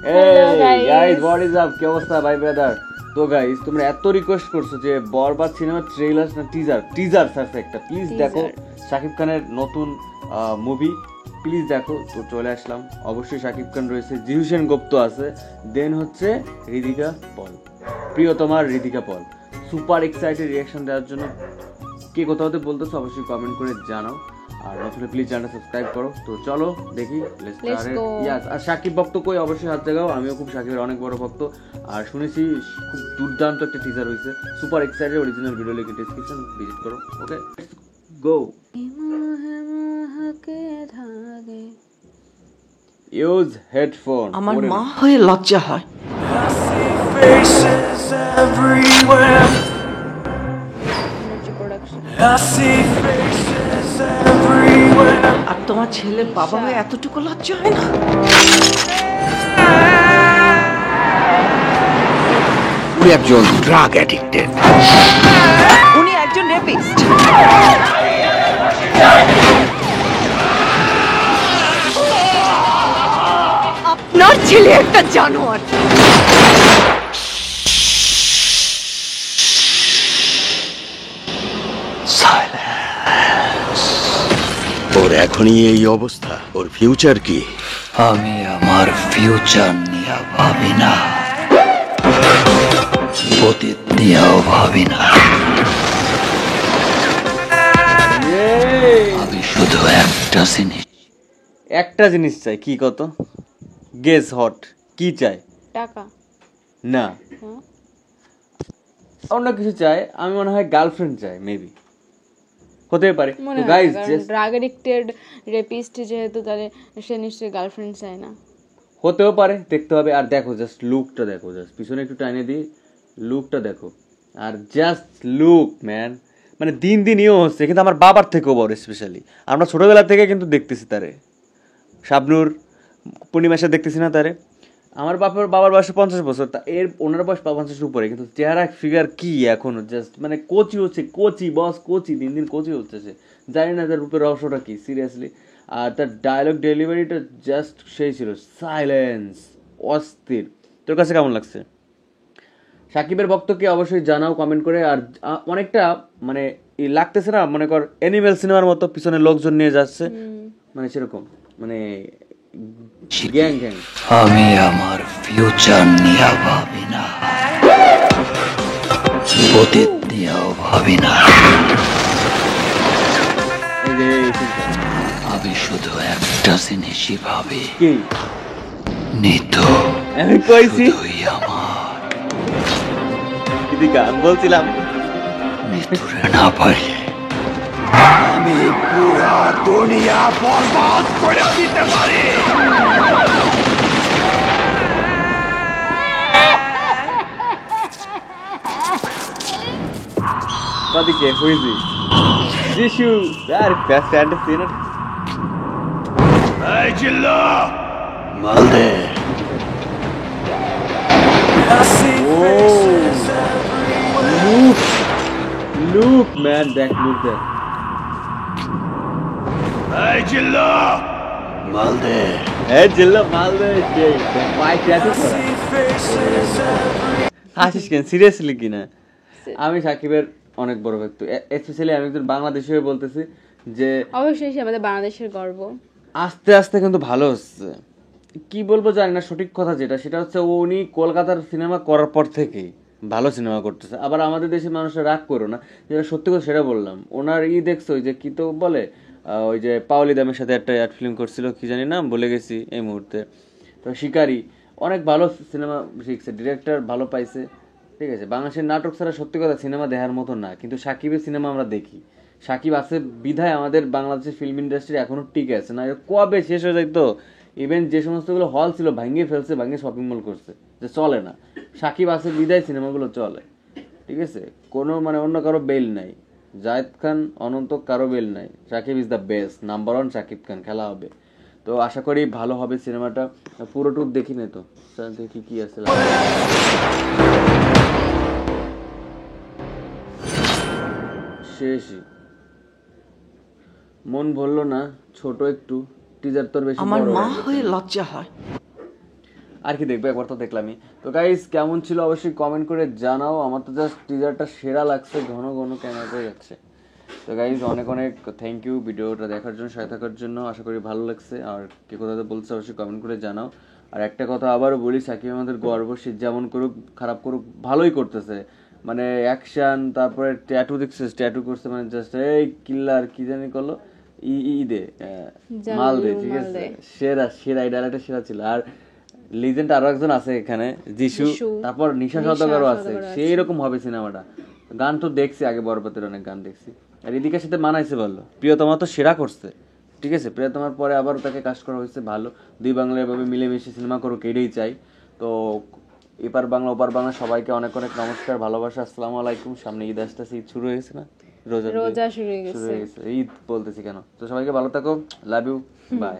Hey guys, what is up? কি অবস্থা ভাই ব্রাদার? তো গাইস তোমরা এত রিকোয়েস্ট করছো যে বরবাদ সিনেমার ট্রেলার না টিজার সার্চ একটা প্লিজ দেখো শাকিব খানের নতুন মুভি প্লিজ দেখো। তো চলে আসলাম, অবশ্যই শাকিব খান রয়েছে, জিহুসেন গুপ্ত আছে, দেন হচ্ছে রিদিকা পল, প্রিয়তমার রিদিকা পল। সুপার এক্সাইটেড রিয়াকশন দেওয়ার জন্য কে কোথাও বলতেছো অবশ্যই কমেন্ট করে জানাও, আর নতুন প্লিজ চ্যানেলটা সাবস্ক্রাইব করো। তো চলো দেখি ইয়াস। আর শাকিব ভক্ত কই অবশ্যই হাত জাগাও, আমিও খুব শাকিবের অনেক বড় ভক্ত, আর শুনেছি খুব দুর্দান্ত একটা টিজার হয়েছে। Super excited, original video link description visit করো। Okay go. Use headphone. আমার মা হয়ে লজ্জা হয়। আর তোমার ছেলের বাবা হয়ে এতটুকু লজ্জা হয় না? উনি একজন ড্রাগ অ্যাডিক্টেড, উনি একজন রেপিস্ট। আপনার ছেলে একটা জানোয়ার। ওর এখনই এই অবস্থা, ওর ফিউচার কি? আমি আমার ফিউচার নিয়ে ভাবি না, অতীত নিয়েও ভাবি না, আমি শুধু একটা জিনিস চাই। কি কত? গেস হট কি চাই? টাকা না, অন্য কিছু চাই। আমি মনে হয় গার্লফ্রেন্ড চাই, মেবি হতে পারে। তো গাইস ড্রাগ এডিক্টেড রেপিস্ট যেহেতু, তাহলে সে নিশ্চয়ই গার্লফ্রেন্ড চায় না। হতেও পারে, দেখতে হবে। আর দেখো জাস্ট লুকটা দেখো, জাস্ট পিছনে একটু টাইনে দিই, লুকটা দেখো। আর জাস্ট লুক ম্যান, মানে দিন দিন ইও হচ্ছে, কিন্তু আমার বাবার থেকেও বড়। স্পেশালি আমরা ছোটবেলা থেকে কিন্তু দেখতেছি তারে, শাবনূর পূর্ণিমাসে দেখতেছি না তারে। আমার বাবার বয়স 50 বছর, তা ওনার বয়স 50 উপরে, কিন্তু চেহারা ফিগার কি এখনো জাস্ট মানে কোচি হচ্ছে, কোচি বস, কোচি দিন দিন কোচি হচ্ছে সে। জানি না তার রূপের রহস্যটা কি সিরিয়াসলি। আর তার ডায়লগ ডেলিভারিটা জাস্ট সেই ছিল, সাইলেন্স, অস্থির। তোর কাছে কেমন লাগছে? সাকিবের ভক্তকে অবশ্যই জানাও কমেন্ট করে। আর অনেকটা মানে লাগতেছে না, মনে কর অ্যানিমেল সিনেমার মতো পিছনে লোকজন নিয়ে যাচ্ছে, মানে সেরকম, মানে গ্যাং গ্যাং। আমি আমার ফিউচার নিয়ে ভাবি না, অতীত নিয়েও ভাবি না, আমি শুধু একটা জিনিসই ভাবি, কি? নিতু। আমি কইছি তুই আমার দিদিকা, আমি বলছিলাম নিতুরে না পাইলে আমি পুরা দুনিয়া বরবাদ করে দিতে পারি। Radike, who is he? Jishu, that best stand of dinner. এই জিল্লা মালদে। Look, man, that look there. এই জিল্লা মালদে। Hey, Jilla, Malde, Jay. Why traffic? হাসিস কেন? সিরিয়াসলি কি না? আমি সাকিবের অনেক বড় ভক্ত, স্পেশালি আমি একজন বাংলাদেশি হয়ে বলতেছি যে অবশ্যই সে আমাদের বাংলাদেশের গর্ব। আস্তে আস্তে কিন্তু ভালো হচ্ছে। কি বলবো জানি না, সঠিক কথা যেটা সেটা হচ্ছে উনি কলকাতার সিনেমা করার পর থেকেই ভালো সিনেমা করতেছে। আবার আমাদের দেশের মানুষের রাগ করো না, যেটা সত্যি কথা সেটা বললাম। ওনার দেখছো ওই যে কি তো বলে, ওই যে পাওলি দামের সাথে একটা অ্যাড ফিল্ম করছিল, কি জানি নাম ভুলে গেছি এই মুহূর্তে। তো শিকারি অনেক ভালো সিনেমা শিখছে, ডিরেক্টর ভালো পাইছে, ঠিক আছে। বাংলাদেশের নাটক ছাড়া সত্যি কথা সিনেমা দেখার মতো না, কিন্তু সাকিবের সিনেমা আমরা দেখি। সাকিব আছে বিধায় আমাদের বাংলাদেশের ফিল্ম ইন্ডাস্ট্রি এখনো টিকে আছে, না কবে শেষ হয়ে যাইতো। ইভেন যে সমস্তগুলো হল ছিল ভাঙিয়ে ফেলছে, ভাঙিয়ে শপিং মল করছে, যে চলে না। সাকিব আছে বিধায় সিনেমাগুলো চলে, ঠিক আছে। কোনো মানে অন্য কারো বেল নাই, জায়েদ খান অনন্ত কারো বেল নাই। Shakib is the best, number 1 Shakib Khan. খেলা হবে, তো আশা করি ভালো হবে সিনেমাটা। পুরোটুক দেখি না তো, দেখি কি আছে। শেষই মন ভরলো না, ছোট একটু টিজার তোর বেশি আমার বড় মা হয়ে গেছে। হয়ে লজ্জা হয়। আর কি দেখবে, একবার তো দেখলামই। তো গাইস কেমন ছিল অবশ্যই কমেন্ট করে জানাও। আমার তো জাস্ট টিজারটা সেরা লাগছে, ঘন ঘন ক্যামেরা করে যাচ্ছে। তো গাইজ অনেক অনেক থ্যাংক ইউ ভিডিওটা দেখার জন্য, সাথে থাকার জন্য। আশা করি ভালো লাগছে। আর কে কোথাতে বলছে অবশ্যই কমেন্ট করে জানাও। আর একটা কথা আবারও বলি, সাকিব আমাদের গর্ব, সে যেমন করুক খারাপ করুক ভালোই করতেছে। মানে অ্যাকশন, তারপরে ট্যাটু দেখছিস, ট্যাটু করছে, মানে জাস্ট এই কিল্লার কি জানি করলো ঈদে মাল দে, ঠিক আছে, সেরা সেরা, এই ডায়লগটা সেরা ছিল। আর লিজেন্ড আরো একজন আছে এখানে, যিশু, তারপর নিশা সওদাগরও আছে, সেই রকম হবে সিনেমাটা। গান তো দেখছি আগে, বরবাদের অনেক গান দেখছি। আর এদিকের সাথে মানাইছে ভালো, প্রিয়তমা তো সেরা করছে, ঠিক আছে। প্রিয়তমার পরে আবার তাকে কাস্ট করা হয়েছে ভালো। দুই বাংলা এভাবে মিলেমিশে সিনেমা করুক, এটাই চাই। তো এপার বাংলা ওপার বাংলা সবাইকে অনেক অনেক নমস্কার, ভালোবাসা, আসসালামু আলাইকুম। সামনে ঈদ আসতেছে, ঈদ শুরু হয়েছে না, রোজা রোজা শুরু হয়ে শুরু গেছে। হয়ে গেছে, ঈদ বলতেছি কেন। তো সবাইকে ভালো থাকো, লাভ ইউ, বাই।